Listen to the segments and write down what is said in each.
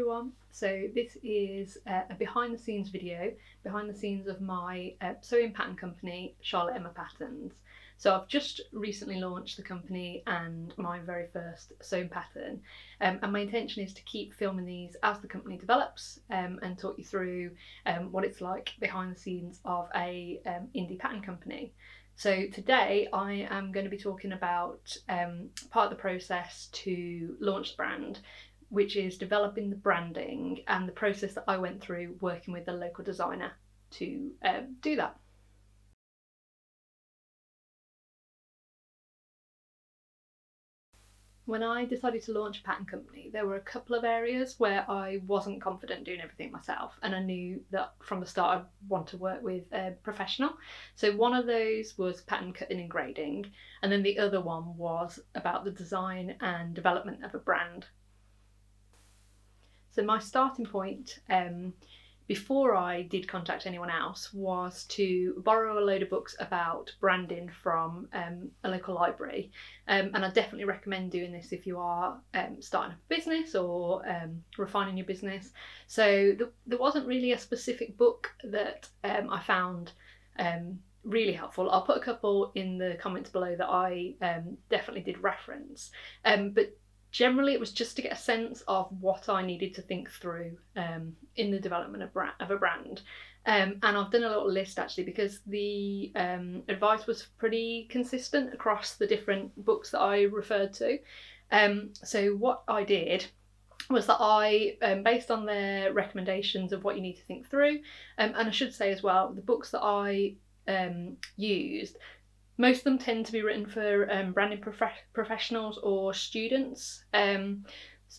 everyone. So this is a behind the scenes video, behind the scenes of my sewing pattern company, Charlotte Emma Patterns. So I've just recently launched the company and my very first sewing pattern, and my intention is to keep filming these as the company develops and talk you through what it's like behind the scenes of a indie pattern company. So today I am going to be talking about part of the process to launch the brand, which is developing the branding and the process that I went through working with a local designer to do that. When I decided to launch a pattern company, there were a couple of areas where I wasn't confident doing everything myself, and I knew that from the start I'd want to work with a professional. So one of those was pattern cutting and grading, and then the other one was about the design and development of a brand. So my starting point before I did contact anyone else was to borrow a load of books about branding from a local library, and I definitely recommend doing this if you are starting a business or refining your business. So there wasn't really a specific book that I found really helpful. I'll put a couple in the comments below that I definitely did reference, but generally it was just to get a sense of what I needed to think through in the development of a brand. And I've done a little list actually, because the advice was pretty consistent across the different books that I referred to. So what I did was that I, based on their recommendations of what you need to think through, and I should say as well, the books that I used, most of them tend to be written for branding professionals or students,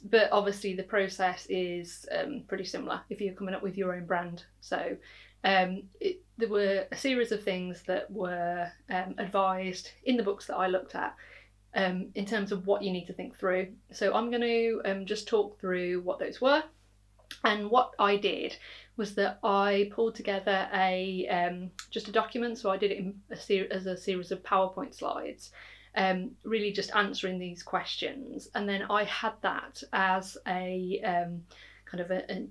but obviously the process is pretty similar if you're coming up with your own brand. So there were a series of things that were advised in the books that I looked at in terms of what you need to think through. So I'm going to just talk through what those were. And what I did was that I pulled together just a document. So I did it in as a series of PowerPoint slides, really just answering these questions. And then I had that as a kind of an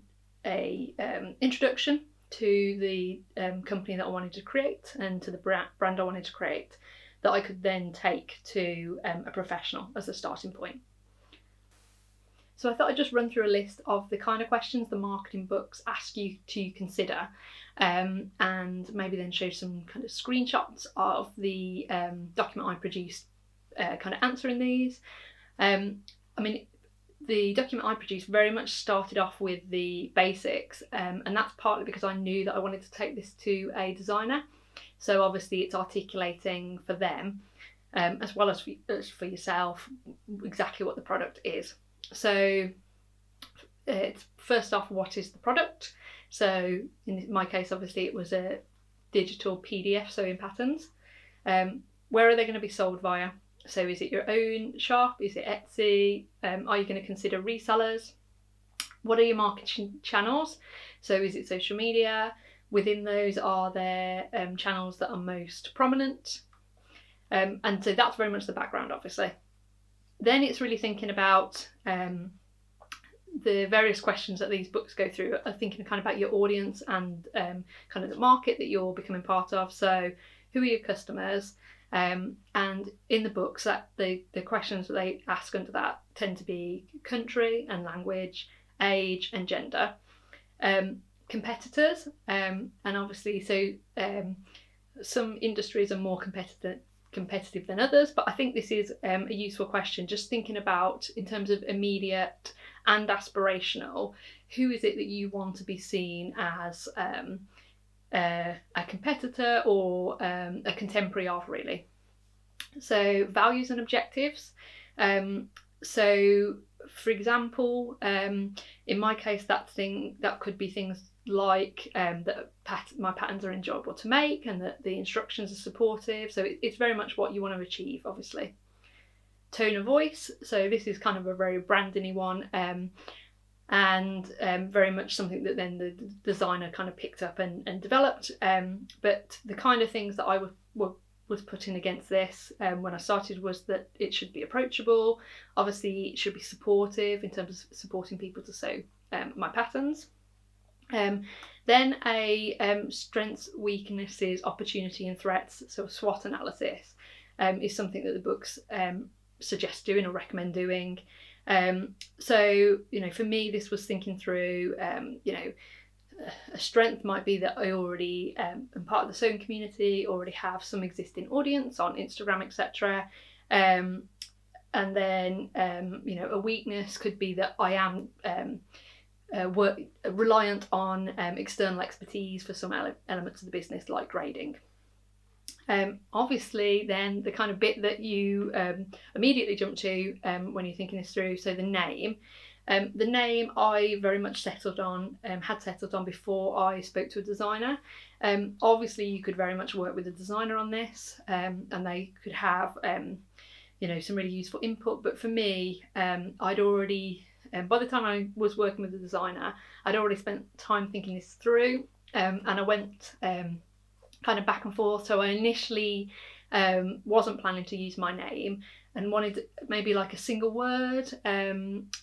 introduction to the company that I wanted to create and to the brand I wanted to create, that I could then take to a professional as a starting point. So I thought I'd just run through a list of the kind of questions the marketing books ask you to consider, and maybe then show some kind of screenshots of the document I produced kind of answering these. I mean, the document I produced very much started off with the basics, and that's partly because I knew that I wanted to take this to a designer. So obviously it's articulating for them, as well as for yourself, exactly what the product is. So it's first off, what is the product? So in my case, obviously it was a digital PDF sewing patterns. Where are they going to be sold via? So is it your own shop? Is it Etsy? Are you going to consider resellers? What are your marketing channels? So is it social media? Within those, are there channels that are most prominent? And so that's very much the background, obviously. Then it's really thinking about the various questions that these books go through, are thinking kind of about your audience and kind of the market that you're becoming part of. So who are your customers? And in the books, that the questions that they ask under that tend to be country and language, age and gender, competitors, and obviously so some industries are more competitive than others, but I think this is a useful question, just thinking about in terms of immediate and aspirational, who is it that you want to be seen as a competitor or a contemporary of, really. So values and objectives. So for example, in my case, that could be things like that my patterns are enjoyable to make and that the instructions are supportive. So it's very much what you want to achieve, obviously. Tone of voice. So this is kind of a very branding-y one, and very much something that then the designer kind of picked up and developed. But the kind of things that I was putting against this when I started was that it should be approachable. Obviously, it should be supportive in terms of supporting people to sew my patterns. Then a strengths, weaknesses, opportunity and threats, so a SWOT analysis is something that the books suggest doing or recommend doing. So, for me, this was thinking through, a strength might be that I already am part of the sewing community, already have some existing audience on Instagram, etc. And then, a weakness could be that I am reliant on external expertise for some elements of the business, like grading. Obviously, then the kind of bit that you immediately jump to when you're thinking this through, so the name. The name I very much had settled on before I spoke to a designer. Obviously, you could very much work with a designer on this, and they could have some really useful input. But for me, I'd already, by the time I was working with the designer, I'd already spent time thinking this through, and I went kind of back and forth. So I initially wasn't planning to use my name and wanted maybe like a single word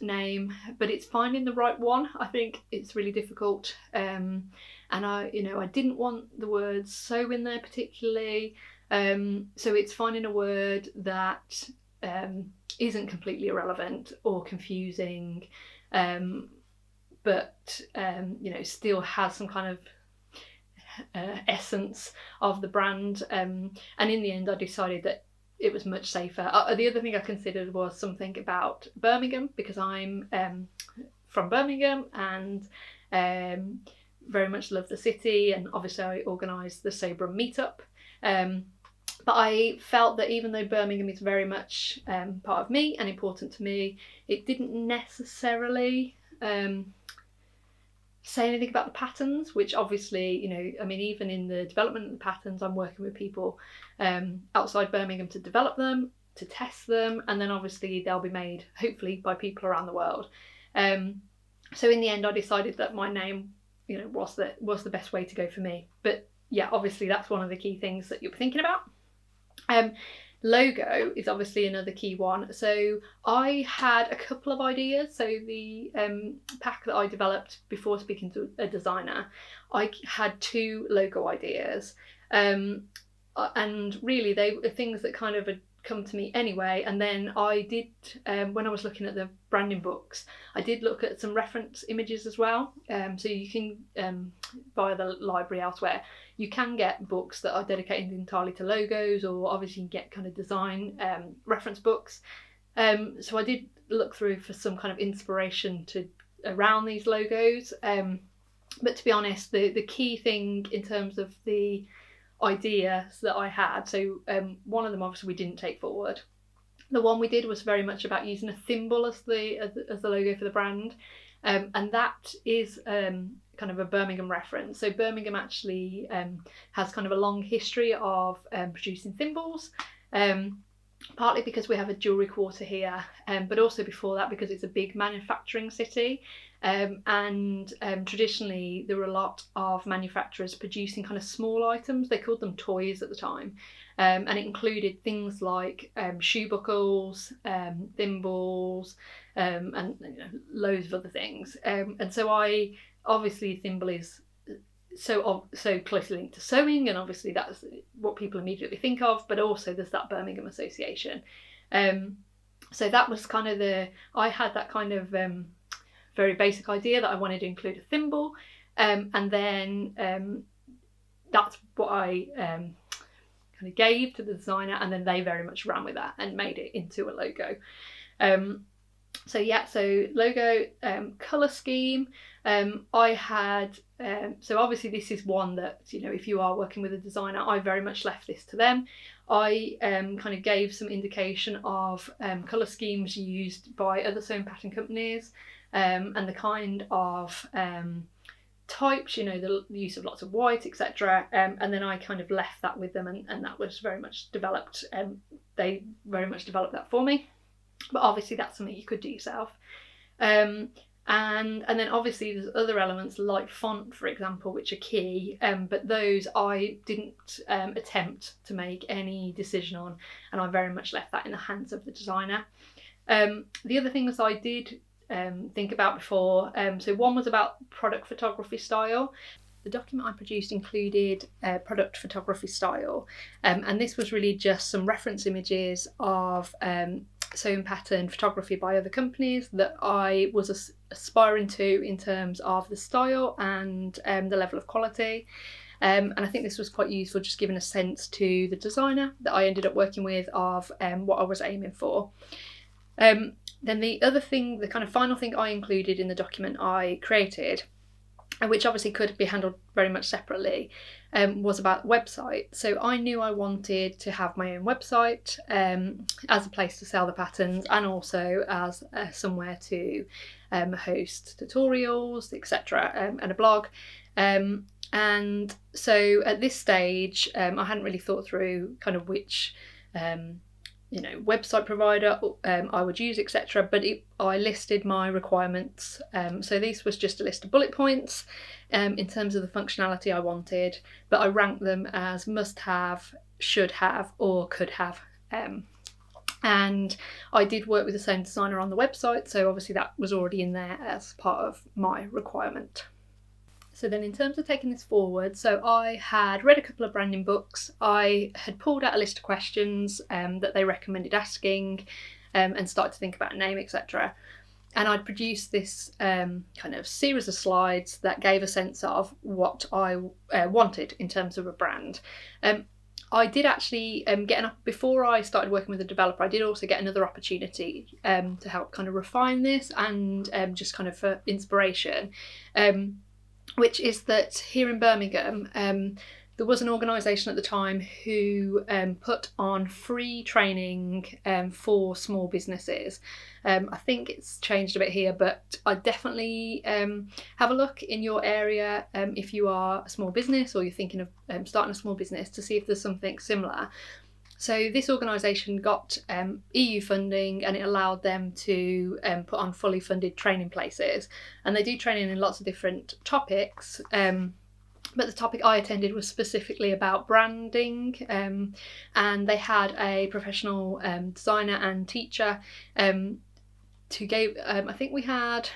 name, but it's finding the right one. I think it's really difficult, and I didn't want the word "so" in there particularly, so it's finding a word that isn't completely irrelevant or confusing, but still has some kind of essence of the brand, and in the end I decided that it was much safer. The other thing I considered was something about Birmingham, because I'm from Birmingham and very much love the city, and obviously I organised the Sabrum meetup, but I felt that even though Birmingham is very much part of me and important to me, it didn't necessarily say anything about the patterns, which obviously, even in the development of the patterns, I'm working with people outside Birmingham to develop them, to test them, and then obviously they'll be made, hopefully, by people around the world. So in the end, I decided that my name, was the best way to go for me. But yeah, obviously that's one of the key things that you're thinking about. Logo is obviously another key one. So I had a couple of ideas. So the pack that I developed before speaking to a designer, I had 2 logo ideas, and really they were things that kind of had come to me anyway. And then I did, when I was looking at the branding books, I did look at some reference images as well. So you can, via the library elsewhere, you can get books that are dedicated entirely to logos, or obviously you can get kind of design reference books. So I did look through for some kind of inspiration around these logos. But to be honest, the key thing in terms of the ideas that I had, so one of them obviously we didn't take forward. The one we did was very much about using a thimble as the logo for the brand, and that is kind of a Birmingham reference. So Birmingham actually has kind of a long history of producing thimbles, partly because we have a jewellery quarter here, but also before that because it's a big manufacturing city, and traditionally there were a lot of manufacturers producing kind of small items. They called them toys at the time, and it included things like shoe buckles, thimbles, and loads of other things. And so obviously thimble is so closely linked to sewing, and obviously that's what people immediately think of, but also there's that Birmingham association. So that was kind of I had that kind of very basic idea that I wanted to include a thimble, and then that's what I kind of gave to the designer, and then they very much ran with that and made it into a logo. So logo, colour scheme. I had, so obviously this is one that, if you are working with a designer, I very much left this to them. I kind of gave some indication of colour schemes used by other sewing pattern companies, and the kind of types, the use of lots of white, etc. And then I kind of left that with them, and that was very much developed. They very much developed that for me. But obviously that's something you could do yourself. And then obviously there's other elements like font, for example, which are key, but those I didn't attempt to make any decision on, and I very much left that in the hands of the designer. The other things I did think about before. So one was about product photography style. The document I produced included product photography style, and this was really just some reference images of sewing pattern photography by other companies that I was aspiring to in terms of the style and the level of quality. And I think this was quite useful, just giving a sense to the designer that I ended up working with of what I was aiming for. Then the other thing, the kind of final thing I included in the document I created, which obviously could be handled very much separately, was about website. So I knew I wanted to have my own website as a place to sell the patterns, and also as somewhere to host tutorials, etc., and a blog. And so at this stage, I hadn't really thought through kind of which website provider I would use, etc. But I listed my requirements. So this was just a list of bullet points in terms of the functionality I wanted, but I ranked them as must have, should have, or could have. And I did work with the same designer on the website, so obviously that was already in there as part of my requirement. So then in terms of taking this forward, so I had read a couple of branding books. I had pulled out a list of questions that they recommended asking and started to think about a name, etc. And I'd produced this kind of series of slides that gave a sense of what I wanted in terms of a brand. I did actually before I started working with a developer, I did also get another opportunity to help kind of refine this and just kind of for inspiration. Which is that here in Birmingham, there was an organisation at the time who put on free training for small businesses. I think it's changed a bit here, but I definitely have a look in your area if you are a small business or you're thinking of starting a small business, to see if there's something similar. So this organisation got EU funding, and it allowed them to put on fully funded training places. And they do training in lots of different topics, but the topic I attended was specifically about branding, and they had a professional designer and teacher to give, I think we had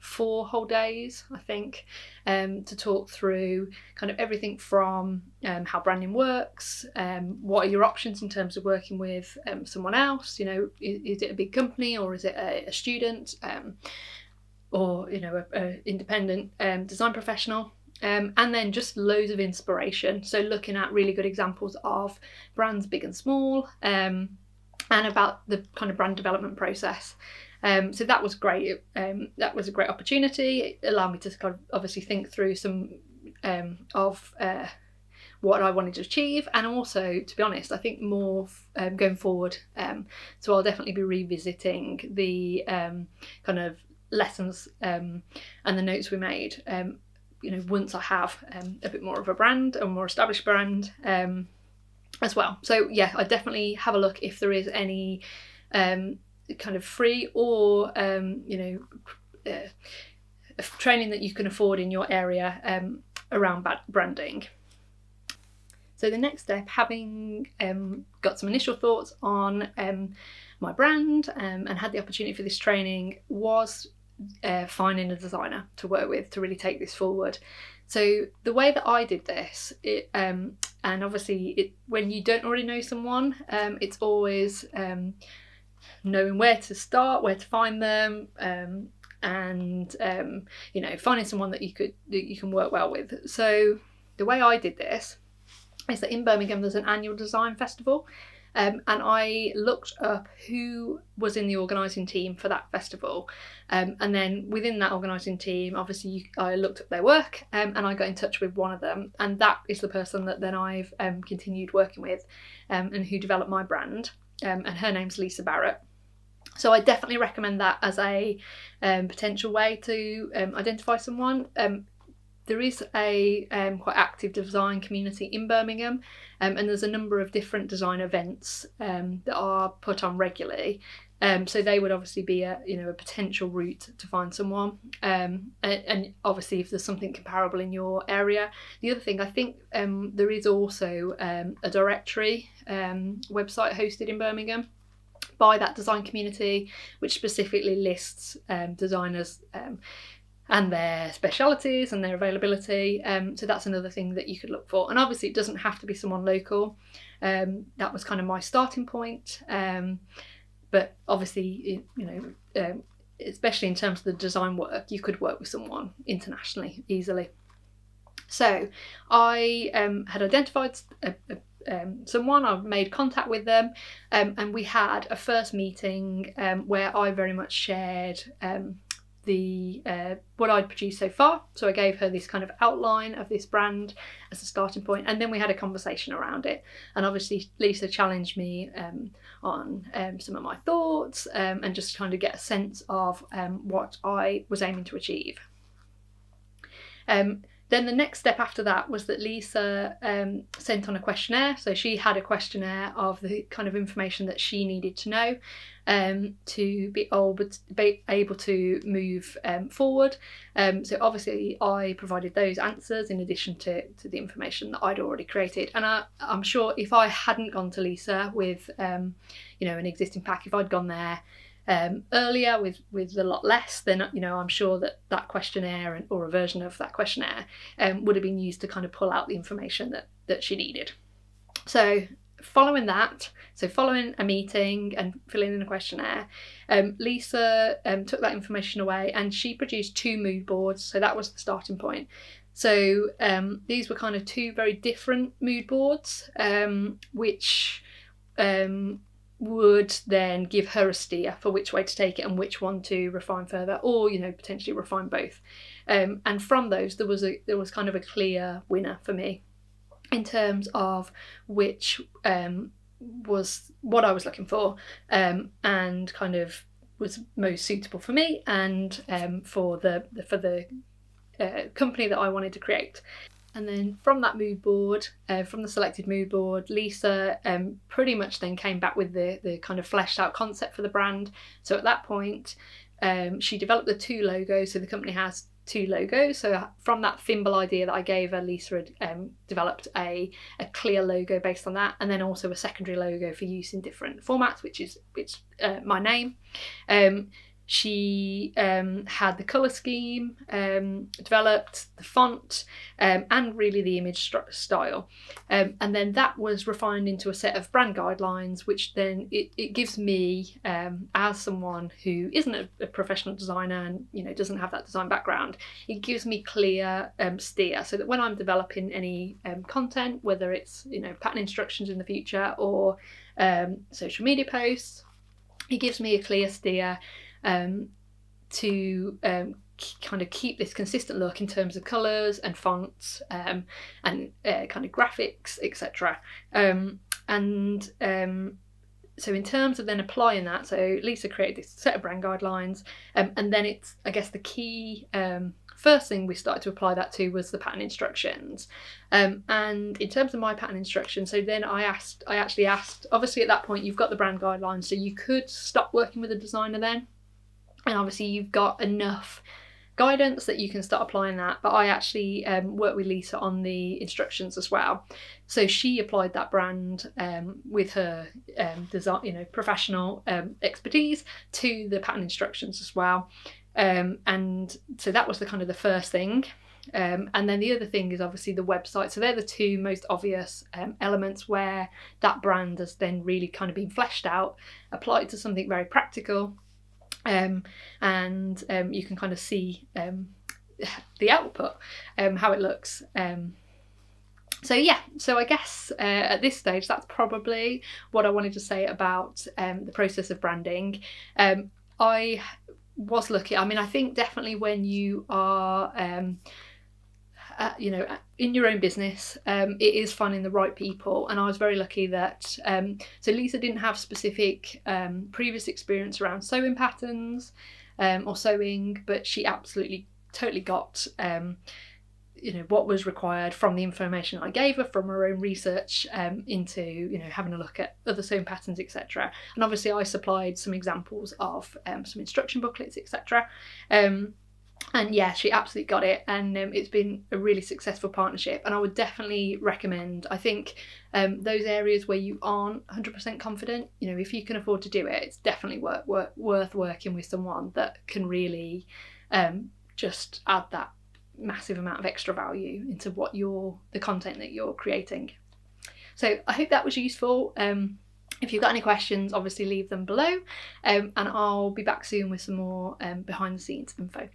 4 whole days, I think, to talk through kind of everything from how branding works, what are your options in terms of working with someone else, is it a big company or is it a student, or a independent design professional, and then just loads of inspiration. So looking at really good examples of brands big and small, and about the kind of brand development process. So that was great. That was a great opportunity. It allowed me to kind of obviously think through some of what I wanted to achieve, and also, to be honest, I think more going forward. So I'll definitely be revisiting the kind of lessons and the notes we made. Once I have a bit more of a brand, a more established brand, as well. So yeah, I definitely have a look if there is any kind of free or training that you can afford in your area around branding. So the next step, having got some initial thoughts on my brand and had the opportunity for this training, was finding a designer to work with to really take this forward. So the way that I did this, and obviously when you don't already know someone, it's always knowing where to start, where to find them, and finding someone that you can work well with. So the way I did this is that in Birmingham there's an annual design festival, and I looked up who was in the organising team for that festival, and then within that organising team, obviously I looked up their work, and I got in touch with one of them, and that is the person that then I've continued working with, and who developed my brand, and her name's Lisa Barrett. So I definitely recommend that as a potential way to identify someone. There is a quite active design community in Birmingham, and there's a number of different design events that are put on regularly. So they would obviously be a potential route to find someone. And obviously if there's something comparable in your area. The other thing, I think there is also a directory website hosted in Birmingham. by that design community, which specifically lists designers and their specialities and their availability. So that's another thing that you could look for. And obviously it doesn't have to be someone local. That was kind of my starting point. But obviously, especially in terms of the design work, you could work with someone internationally easily. So I had identified someone, I've made contact with them, and we had a first meeting where I very much shared what I'd produced so far. So I gave her this kind of outline of this brand as a starting point, and then we had a conversation around it. And obviously Lisa challenged me on some of my thoughts and just kind of get a sense of what I was aiming to achieve. Then the next step after that was that Lisa sent on a questionnaire. So she had a questionnaire of the kind of information that she needed to know to be able to move forward. So obviously I provided those answers in addition to the information that I'd already created. And I'm sure if I hadn't gone to Lisa with an existing pack, if I'd gone there earlier with a lot less, then I'm sure that questionnaire or a version of that questionnaire would have been used to kind of pull out the information that she needed. So following a meeting and filling in a questionnaire, Lisa took that information away and she produced 2 mood boards. So that was the starting point. So these were kind of 2 very different mood boards, which would then give her a steer for which way to take it and which one to refine further, or potentially refine both. And from those, there was kind of a clear winner for me in terms of which was what I was looking for, and kind of was most suitable for me and for the company that I wanted to create. And then from that mood board, from the selected mood board, Lisa pretty much then came back with the kind of fleshed out concept for the brand. So at that point, she developed the 2 logos. So the company has 2 logos. So from that thimble idea that I gave her, Lisa had developed a clear logo based on that, and then also a secondary logo for use in different formats, which is my name. She had the colour scheme developed, the font, and really the image style. And then that was refined into a set of brand guidelines, which then it gives me, as someone who isn't a professional designer and doesn't have that design background, it gives me clear steer, so that when I'm developing any content, whether it's pattern instructions in the future or social media posts, it gives me a clear steer to kind of keep this consistent look in terms of colours and fonts and kind of graphics, etc. So in terms of then applying that, so Lisa created this set of brand guidelines, and then it's, I guess, the key first thing we started to apply that to was the pattern instructions. And in terms of my pattern instructions, so then I actually asked, obviously at that point you've got the brand guidelines, so you could stop working with a designer then. And obviously you've got enough guidance that you can start applying that. But I actually worked with Lisa on the instructions as well. So she applied that brand with her design, professional expertise to the pattern instructions as well. And so that was the first thing. And then the other thing is obviously the website. So they're the 2 most obvious elements where that brand has then really kind of been fleshed out, applied to something very practical. And you can kind of see the output, how it looks. So I guess at this stage that's probably what I wanted to say about the process of branding. I was lucky. I mean, I think definitely when you are in your own business, it is finding the right people, and I was very lucky that so Lisa didn't have specific previous experience around sewing patterns or sewing, but she absolutely totally got what was required from the information I gave her, from her own research into having a look at other sewing patterns, etc. And obviously I supplied some examples of some instruction booklets, etc. And yeah, she absolutely got it, and it's been a really successful partnership. And I would definitely recommend, I think, those areas where you aren't 100% confident, you know, if you can afford to do it, it's definitely worth working with someone that can really just add that massive amount of extra value into what the content that you're creating. So I hope that was useful. If you've got any questions, obviously leave them below, and I'll be back soon with some more behind the scenes info.